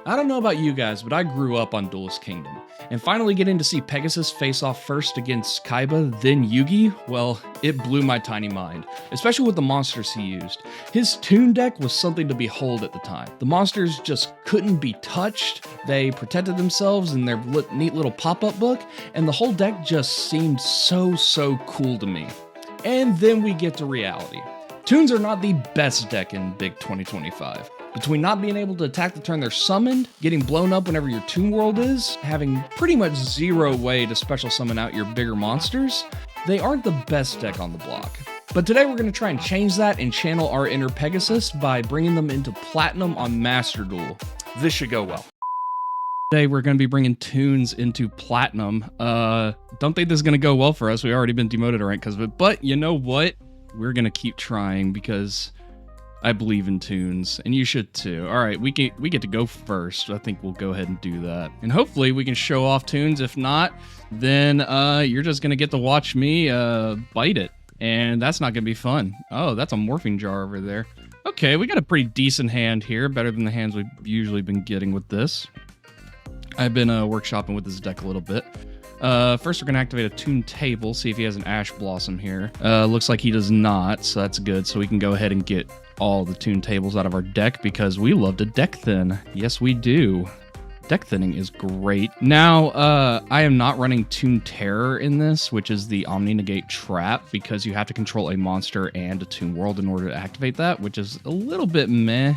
I don't know about you guys, but I grew up on Duelist Kingdom, and finally getting to see Pegasus face off first against Kaiba, then Yugi, well, it blew my tiny mind, especially with the monsters he used. His Toon deck was something to behold at the time. The monsters just couldn't be touched, they protected themselves in their neat little pop-up book, and the whole deck just seemed so cool to me. And then we get to reality. Toons are not the best deck in Big 2025. Between not being able to attack the turn they're summoned, getting blown up whenever your Toon World is, having pretty much zero way to special summon out your bigger monsters, they aren't the best deck on the block. But today we're going to try and change that and channel our inner Pegasus by bringing them into Platinum on Master Duel. This should go well. Today we're going to be bringing Toons into Platinum. Don't think this is going to go well for us. We've already been demoted a rank because of it, but you know what? We're going to keep trying because I believe in Toons, and you should too. All right, we get to go first. I think we'll go ahead and do that. And hopefully we can show off Toons. If not, then you're just going to get to watch me bite it. And that's not going to be fun. Oh, that's a morphing jar over there. Okay, we got a pretty decent hand here. Better than the hands we've usually been getting with this. I've been workshopping with this deck a little bit. First we're going to activate a Toon table, see if he has an Ash Blossom here. Looks like he does not, so that's good. So we can go ahead and get all the Toon tables out of our deck because we love to deck thin. Yes, we do. Deck thinning is great. Now, I am not running Toon Terror in this, which is the Omni Negate trap, because you have to control a monster and a Toon World in order to activate that, which is a little bit meh.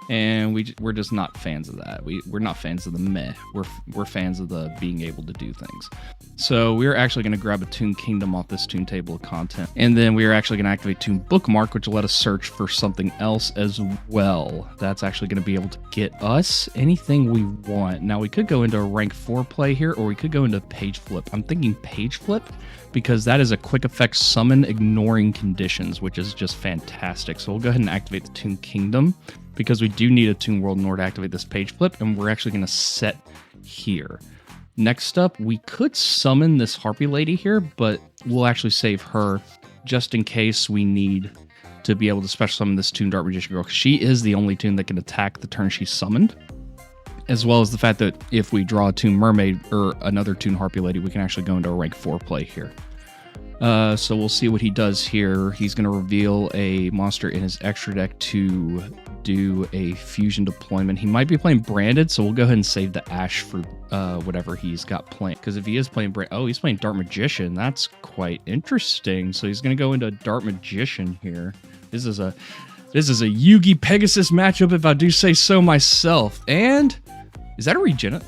And we're just not fans of that. We're not fans of the meh. We're fans of the being able to do things. So we're actually going to grab a Toon Kingdom off this Toon table of content. And then we are actually going to activate Toon Bookmark, which will let us search for something else as well. That's actually going to be able to get us anything we want. Now we could go into a rank 4 play here, or we could go into Page Flip. I'm thinking Page Flip because that is a quick effect summon ignoring conditions, which is just fantastic. So we'll go ahead and activate the Toon Kingdom, because we do need a Toon World in order to activate this Page Flip, and we're actually going to set here. Next up, we could summon this Harpy lady here, but we'll actually save her just in case we need to be able to special summon this Toon Dark Magician Girl, because she is the only Toon that can attack the turn she's summoned, as well as the fact that if we draw a Toon Mermaid or another Toon Harpy lady, we can actually go into a rank 4 play here. So we'll see what he does here. He's going to reveal a monster in his extra deck to do a fusion deployment. He might be playing Branded, so we'll go ahead and save the Ash for whatever he's got playing. Because if he is playing he's playing Dark Magician. That's quite interesting. So he's going to go into Dark Magician here. This is a Yugi Pegasus matchup, if I do say so myself. And is that a Regina?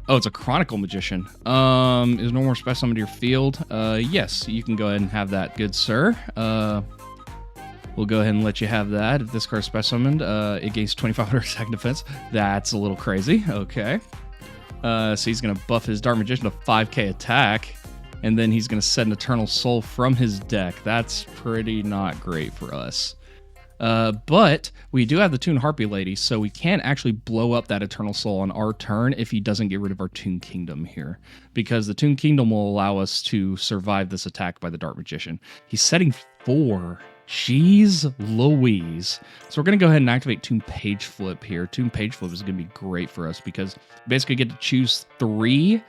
Oh, it's a Chronicle Magician. Is no more special summon to your field? Yes, you can go ahead and have that, good sir. We'll go ahead and let you have that. If this card's special summoned, it gains 2500 attack defense. That's a little crazy. Okay. So he's going to buff his Dark Magician to 5k attack, and then he's going to set an Eternal Soul from his deck. That's pretty not great for us. But we do have the Toon Harpy lady, so we can actually blow up that Eternal Soul on our turn if he doesn't get rid of our Toon Kingdom here, because the Toon Kingdom will allow us to survive this attack by the Dark Magician. He's setting 4. Jeez Louise. So we're going to go ahead and activate Toon Page Flip here. Toon Page Flip is going to be great for us because we basically get to choose 3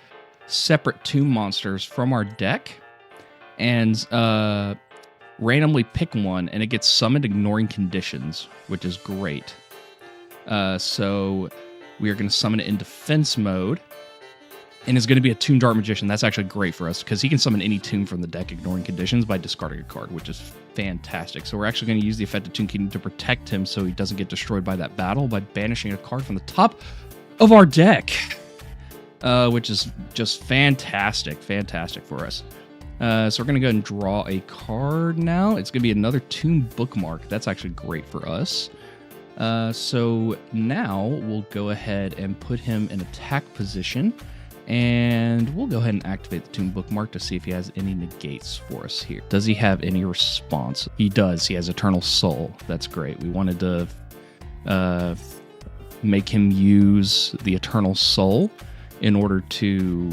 separate Toon monsters from our deck and randomly pick one, and it gets summoned ignoring conditions, which is great. So we are going to summon it in defense mode, and it's going to be a Toon Dark Magician. That's actually great for us because he can summon any Toon from the deck ignoring conditions by discarding a card, which is fantastic. So we're actually going to use the effect of Toon Kingdom to protect him so he doesn't get destroyed by that battle by banishing a card from the top of our deck, which is just fantastic for us. So we're going to go ahead and draw a card now. It's going to be another Toon Bookmark. That's actually great for us. So now we'll go ahead and put him in attack position, and we'll go ahead and activate the Toon Bookmark to see if he has any negates for us here. Does he have any response? He does. He has Eternal Soul. That's great. We wanted to make him use the Eternal Soul in order to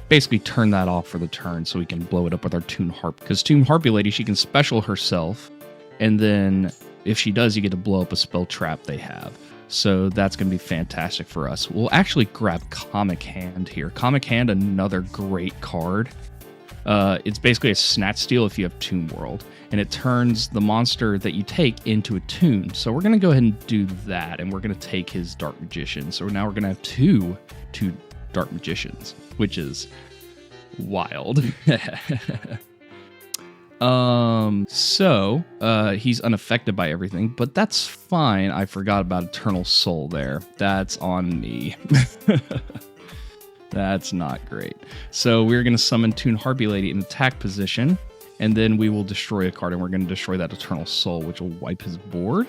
basically turn that off for the turn so we can blow it up with our Toon Harp. Because Toon Harpy Lady, she can special herself, and then if she does, you get to blow up a spell trap they have. So that's going to be fantastic for us. We'll actually grab Comic Hand here. Comic Hand, another great card. It's basically a snatch steal if you have Toon World, and it turns the monster that you take into a Toon. So we're going to go ahead and do that, and we're going to take his Dark Magician. So now we're going to have two Dark Magicians, which is wild. He's unaffected by everything, but that's fine. I forgot about Eternal Soul there. That's on me. That's not great. So we're going to summon Toon Harpy Lady in attack position, and then we will destroy a card, and we're going to destroy that Eternal Soul, which will wipe his board.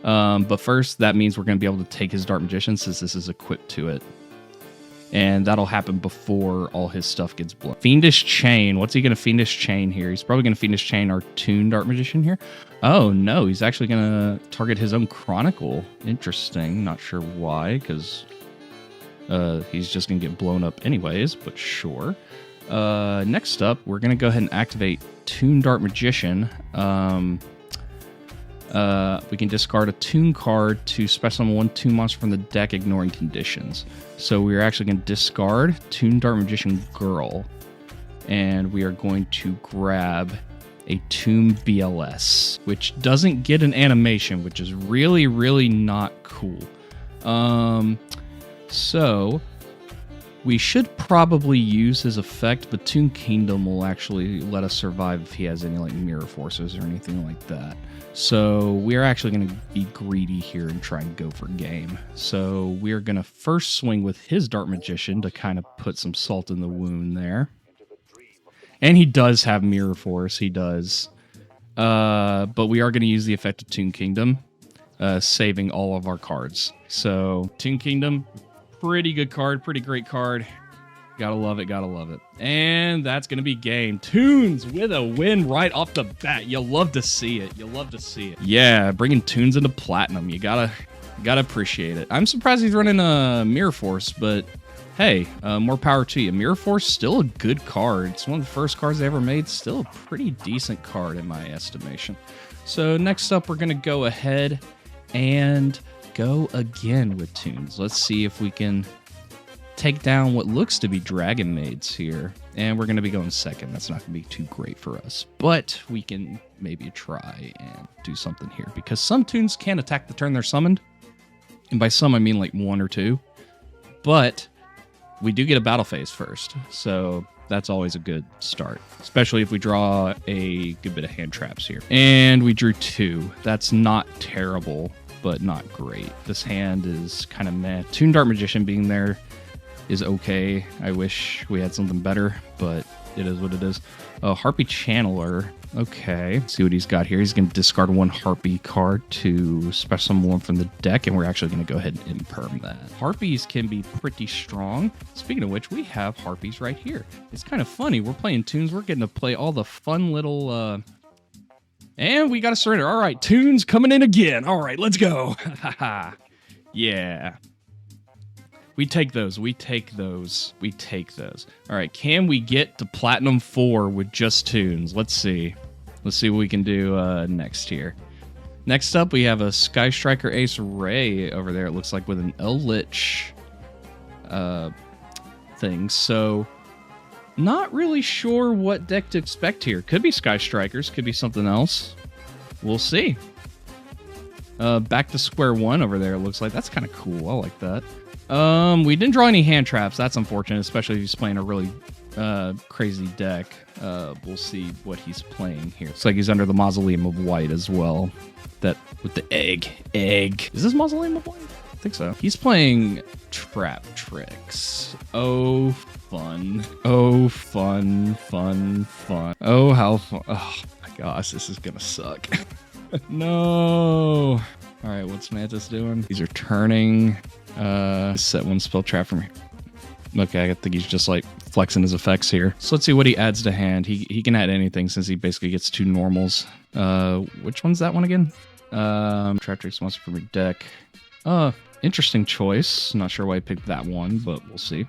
But first, that means we're going to be able to take his Dark Magician since this is equipped to it. And that'll happen before all his stuff gets blown. Fiendish Chain. What's he going to Fiendish Chain here? He's probably going to Fiendish Chain our Toon Dark Magician here. Oh, no. He's actually going to target his own Chronicle. Interesting. Not sure why, because he's just going to get blown up anyways, but sure. Next up, we're going to go ahead and activate Toon Dark Magician. We can discard a Toon card to special summon one Toon monster from the deck, ignoring conditions. So we're actually going to discard Toon Dark Magician Girl, and we are going to grab a Toon BLS, which doesn't get an animation, which is really, really not cool. So we should probably use his effect, but Toon Kingdom will actually let us survive if he has any like mirror forces or anything like that. So we're actually going to be greedy here and try and go for game. So we're going to first swing with his Dark Magician to kind of put some salt in the wound there. And he does have mirror force, he does. But we are going to use the effect of Toon Kingdom, saving all of our cards. So Toon Kingdom, pretty good card, pretty great card. Gotta love it, gotta love it. And that's gonna be game. Toons with a win right off the bat. You'll love to see it. You'll love to see it. Yeah, bringing Toons into Platinum. You gotta appreciate it. I'm surprised he's running a Mirror Force, but hey, more power to you. Mirror Force, still a good card. It's one of the first cards they ever made. Still a pretty decent card in my estimation. So next up, we're gonna go ahead and go again with Toons. Let's see if we can take down what looks to be Dragon Maids here. And we're going to be going second. That's not going to be too great for us. But we can maybe try and do something here. Because some Toons can attack the turn they're summoned. And by some, I mean like one or two. But we do get a battle phase first. So that's always a good start. Especially if we draw a good bit of hand traps here. And we drew two. That's not terrible, but not great. This hand is kind of meh. Toon Dark Magician being there is okay. I wish we had something better, but it is what it is. Harpy Channeler. Okay, let's see what he's got here. He's going to discard one Harpy card to special summon one from the deck, and we're actually going to go ahead and imperm that. Harpies can be pretty strong. Speaking of which, we have Harpies right here. It's kind of funny. We're playing Toons. We're getting to play all the fun little... And we got to surrender. All right, Toons coming in again. All right, let's go. Yeah. We take those. We take those. We take those. All right, can we get to Platinum 4 with just Toons? Let's see. Let's see what we can do next here. Next up, we have a Sky Striker Ace Ray over there, it looks like, with an Eldritch thing. So, not really sure what deck to expect here. Could be Sky Strikers, could be something else. We'll see. Back to square one over there, it looks like. That's kind of cool. I like that. We didn't draw any hand traps. That's unfortunate, especially if he's playing a really crazy deck. We'll see what he's playing here. It's like he's under the Mausoleum of White as well. That with the egg. Is this Mausoleum of White? I think so. He's playing Traptrix. Oh, fun. Oh, fun. Oh, how fun. Oh, my gosh, this is gonna suck. No. All right, what's Mantis doing? These are turning. Set one spell trap from here. Okay, I think he's just like flexing his effects here. So let's see what he adds to hand. He can add anything since he basically gets two normals. Which one's that one again? Traptrix monster from your deck. Interesting choice. Not sure why I picked that one, but we'll see.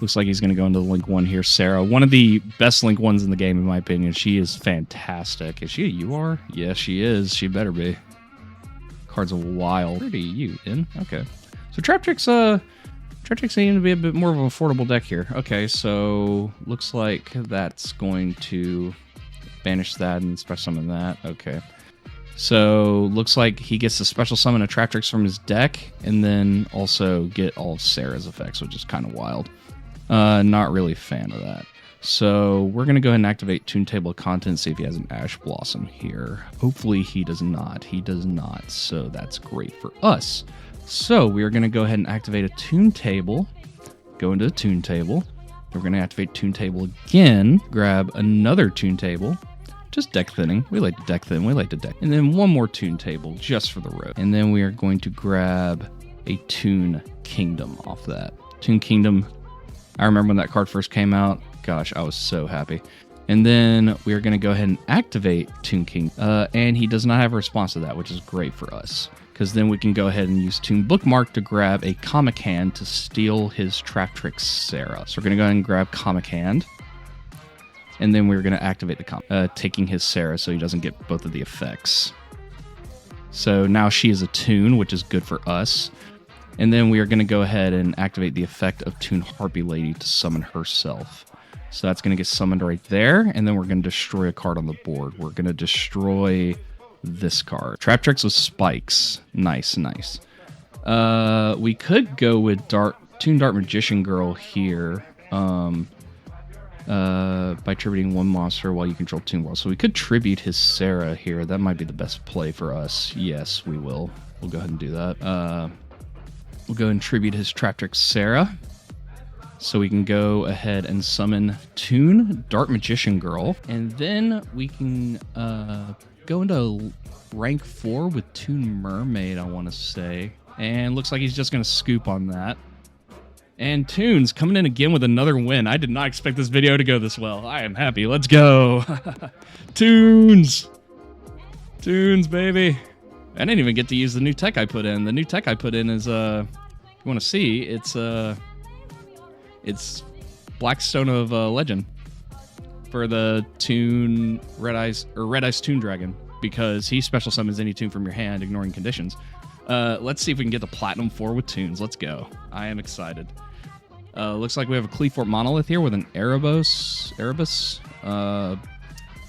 Looks like he's going to go into Link 1 here. Sarah, one of the best Link 1s in the game, in my opinion. She is fantastic. Is she a UR? Yes, she is. She better be. Card's a wild. Pretty you in. Okay. So Traptrix seems to be a bit more of an affordable deck here. Okay, so looks like that's going to banish that and special summon that. Okay. So looks like he gets to special summon a Traptrix from his deck and then also get all of Sarah's effects, which is kind of wild. Not really a fan of that. So we're going to go ahead and activate Toon Table of Contents, see if he has an Ash Blossom here. Hopefully he does not. He does not, so that's great for us. So we are going to go ahead and activate a Toon Table, go into the Toon Table. We're going to activate Toon Table again, grab another Toon Table, just deck thinning. We like to deck thin, we like to deck. And then one more Toon Table just for the road. And then we are going to grab a Toon Kingdom off that. Toon Kingdom, I remember when that card first came out. Gosh, I was so happy. And then we are going to go ahead and activate Toon King. And he does not have a response to that, which is great for us. Because then we can go ahead and use Toon Bookmark to grab a Comic Hand to steal his Traptrix Sarah. So we're going to go ahead and grab Comic Hand. And then we're going to activate the taking his Sarah so he doesn't get both of the effects. So now she is a Toon, which is good for us. And then we are going to go ahead and activate the effect of Toon Harpy Lady to summon herself. So that's going to get summoned right there, and then we're going to destroy a card on the board. We're going to destroy this card. Traptrix with spikes. Nice, nice. We could go with Toon Dark Magician Girl here by tributing one monster while you control Toon World. So we could tribute his Sarah here. That might be the best play for us. Yes, we will. We'll go ahead and do that. We'll go ahead and tribute his Traptrix Sarah. So we can go ahead and summon Toon Dark Magician Girl. And then we can go into rank 4 with Toon Mermaid, I want to say. And looks like he's just going to scoop on that. And Toons coming in again with another win. I did not expect this video to go this well. I am happy. Let's go. Toons. Toons, baby. I didn't even get to use the new tech I put in. The new tech I put in is, if you want to see, it's Blackstone of Legend for the Toon Red Eyes Toon Dragon, because he special summons any Toon from your hand, ignoring conditions. Let's see if we can get the Platinum 4 with Toons. Let's go. I am excited. Looks like we have a Cleafort Monolith here with an Erebus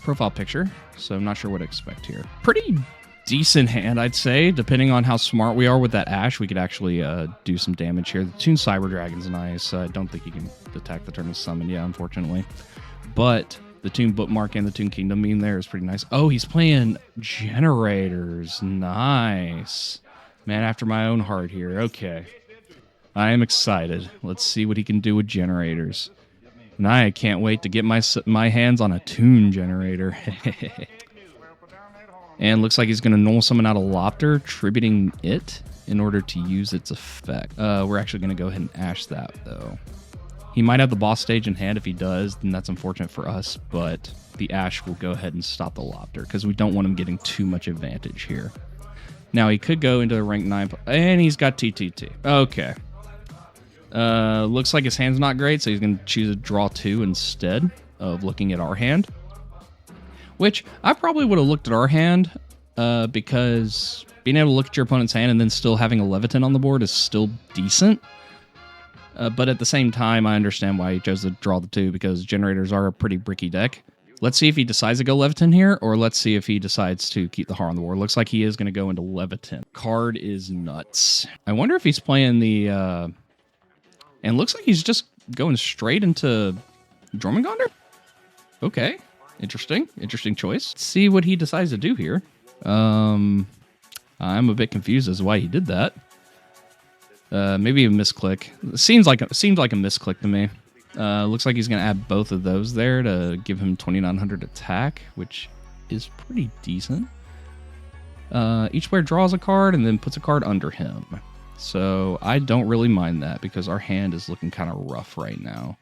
profile picture, so I'm not sure what to expect here. Pretty decent hand, I'd say. Depending on how smart we are with that Ash, we could actually do some damage here. The Toon Cyber Dragon's nice. I don't think he can attack the turn of summon, yeah, unfortunately. But the Toon Bookmark and the Toon Kingdom meme there is pretty nice. Oh, he's playing Generators. Nice. Man after my own heart here. Okay. I am excited. Let's see what he can do with Generators. And I can't wait to get my hands on a Toon Generator. And looks like he's going to normal summon out a Lopter, tributing it in order to use its effect. We're actually going to go ahead and Ash that, though. He might have the boss stage in hand. If he does, then that's unfortunate for us, but the Ash will go ahead and stop the Lopter, because we don't want him getting too much advantage here. Now, he could go into rank 9, and he's got TTT. Okay. Looks like his hand's not great, so he's going to choose a draw 2 instead of looking at our hand. Which, I probably would have looked at our hand, because being able to look at your opponent's hand and then still having a Leviathan on the board is still decent. But at the same time, I understand why he chose to draw the 2, because Generators are a pretty bricky deck. Let's see if he decides to go Leviathan here, or let's see if he decides to keep the Har on the board. Looks like he is going to go into Leviathan. Card is nuts. I wonder if he's playing the... and looks like he's just going straight into Jormungandr? Okay. Interesting. Interesting choice. Let's see what he decides to do here. I'm a bit confused as to why he did that. Maybe a misclick. Seems like a misclick to me. Looks like he's going to add both of those there to give him 2,900 attack, which is pretty decent. Each player draws a card and then puts a card under him. So I don't really mind that, because our hand is looking kind of rough right now.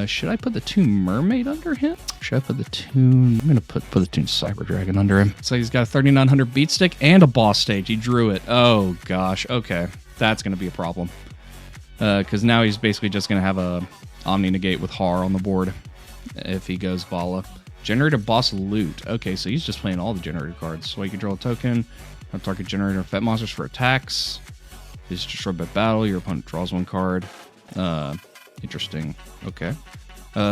Should I put the Toon Mermaid under him? Should I put the Toon... I'm going to put the Toon Cyber Dragon under him. So he's got a 3,900 beat stick and a boss stage. He drew it. Oh, gosh. Okay. That's going to be a problem. Because now he's basically just going to have a Omni Negate with Har on the board if he goes Vala. Generator Boss Loot. Okay, so he's just playing all the Generator cards. So you control a token. Target generator effect monsters for attacks. Is destroyed by battle. Your opponent draws 1 card. Interesting. Okay.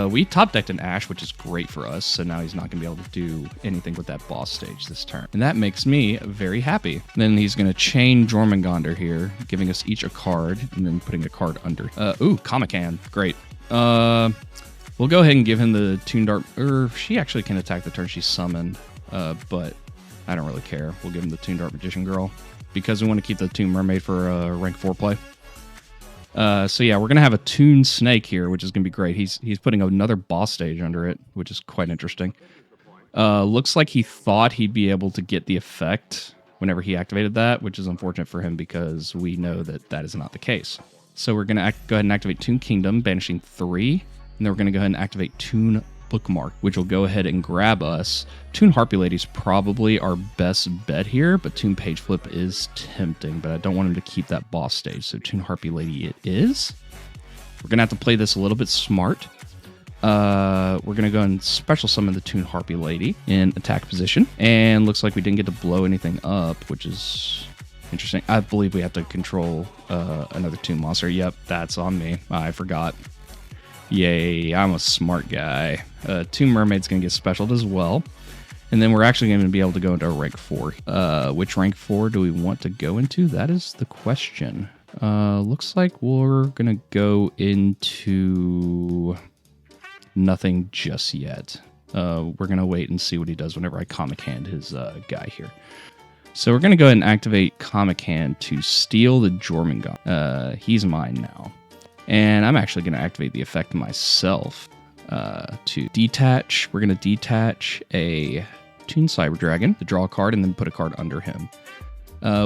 We top decked an Ash, which is great for us. So now he's not going to be able to do anything with that boss stage this turn. And that makes me very happy. Then he's going to chain Jormungandr here, giving us each a card and then putting a card under. Ooh, cAnt. Great. We'll go ahead and give him the Toon Dart. Or she actually can attack the turn she's summoned. But I don't really care. We'll give him the Toon Dart Magician Girl because we want to keep the Toon Mermaid for rank 4 play. So yeah, we're going to have a Toon Snake here, which is going to be great. He's putting another boss stage under it, which is quite interesting. Looks like he thought he'd be able to get the effect whenever he activated that, which is unfortunate for him because we know that that is not the case. So we're going to go ahead and activate Toon Kingdom, banishing 3. And then we're going to go ahead and activate Toon Bookmark, which will go ahead and grab us. Toon Harpy Lady is probably our best bet here, but Toon Page Flip is tempting, but I don't want him to keep that boss stage, so Toon Harpy Lady it is. We're going to have to play this a little bit smart. We're going to go and special summon the Toon Harpy Lady in attack position, and looks like we didn't get to blow anything up, which is interesting. I believe we have to control another Toon monster. Yep, that's on me. I forgot. Yay, I'm a smart guy. Toon Mermaid's going to get specialed as well. And then we're actually going to be able to go into rank 4. Which rank 4 do we want to go into? That is the question. Looks like we're going to go into nothing just yet. We're going to wait and see what he does whenever I cAnt his guy here. So we're going to go ahead and activate cAnt to steal the Jormungandr. He's mine now. And I'm actually going to activate the effect myself to detach. We're going to detach a Toon Cyber Dragon to draw a card and then put a card under him.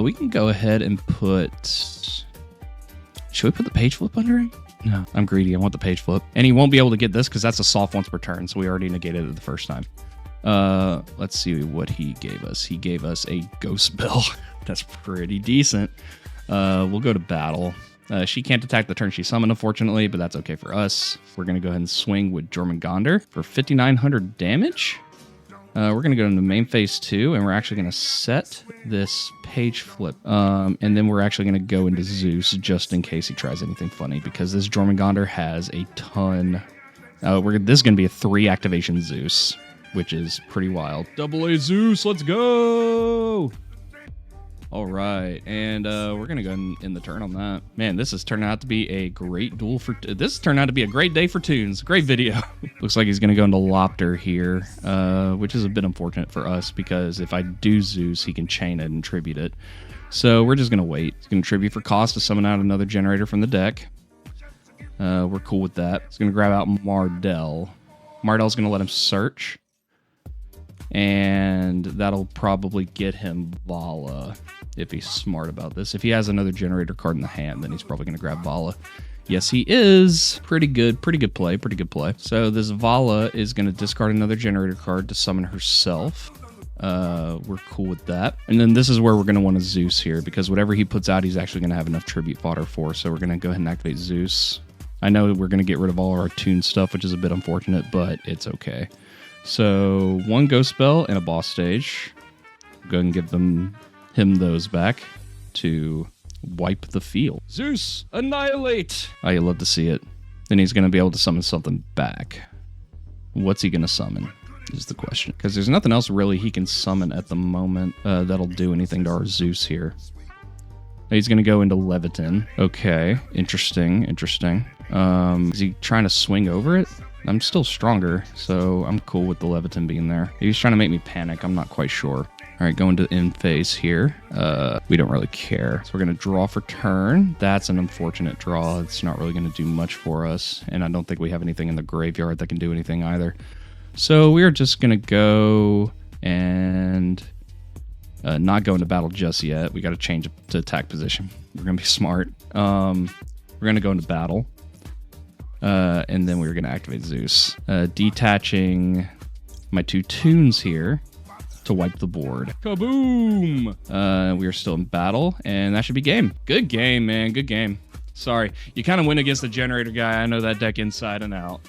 We can go ahead and put... Should we put the Page Flip under him? No, I'm greedy. I want the Page Flip. And he won't be able to get this because that's a soft once per turn, so we already negated it the first time. Let's see what he gave us. He gave us a Ghost Bell. That's pretty decent. We'll go to battle. She can't attack the turn she summoned, unfortunately, but that's okay for us. We're going to go ahead and swing with Jormungandr for 5,900 damage. We're going to go into main phase 2, and we're actually going to set this Page Flip. And then we're actually going to go into Zeus just in case he tries anything funny, because this Jormungandr has a ton. This is going to be a 3 activation Zeus, which is pretty wild. Double A Zeus, let's go! All right, and we're gonna go in the turn on that. Man, this has turned out to be a great duel for. This has turned out to be a great day for Toons. Great video. Looks like he's gonna go into Lopter here, which is a bit unfortunate for us because if I do Zeus, he can chain it and tribute it. So we're just gonna wait. He's gonna tribute for cost to summon out another generator from the deck. We're cool with that. He's gonna grab out Mardell. Mardell's gonna let him search, and that'll probably get him Vala if he's smart about this. If he has another generator card in the hand, then he's probably going to grab Vala. Yes, he is. Pretty good play. So this Vala is going to discard another generator card to summon herself. We're cool with that. And then this is where we're going to want a Zeus here, because whatever he puts out, he's actually going to have enough tribute fodder for. So we're going to go ahead and activate Zeus. I know we're going to get rid of all our Toon stuff, which is a bit unfortunate, but it's okay. So 1 Ghost Spell and a boss stage. Go ahead and give him those back to wipe the field. Zeus, annihilate! Oh, you love to see it. Then he's going to be able to summon something back. What's he going to summon is the question. Because there's nothing else really he can summon at the moment that'll do anything to our Zeus here. He's going to go into Leviathan. Okay, interesting. Is he trying to swing over it? I'm still stronger, so I'm cool with the Leviathan being there. He's trying to make me panic. I'm not quite sure. All right, going to end phase here. We don't really care. So we're going to draw for turn. That's an unfortunate draw. It's not really going to do much for us, and I don't think we have anything in the graveyard that can do anything either. So we're just going to go and not go into battle just yet. We got to change to attack position. We're going to be smart. We're going to go into battle. And then we're going to activate Zeus. Detaching my 2 Toons here to wipe the board. Kaboom! We are still in battle, and that should be game. Good game, man. Good game. Sorry. You kind of went against the generator guy. I know that deck inside and out.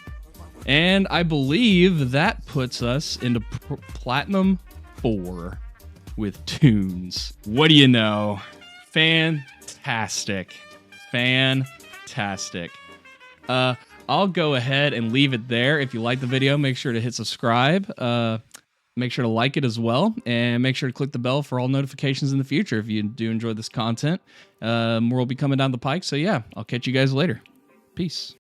And I believe that puts us into Platinum 4. with Toons. What do you know? Fantastic. Fantastic. I'll go ahead and leave it there. If you like the video, make sure to hit subscribe. Make sure to like it as well, and make sure to click the bell for all notifications in the future if you do enjoy this content. More will be coming down the pike, so yeah, I'll catch you guys later. Peace.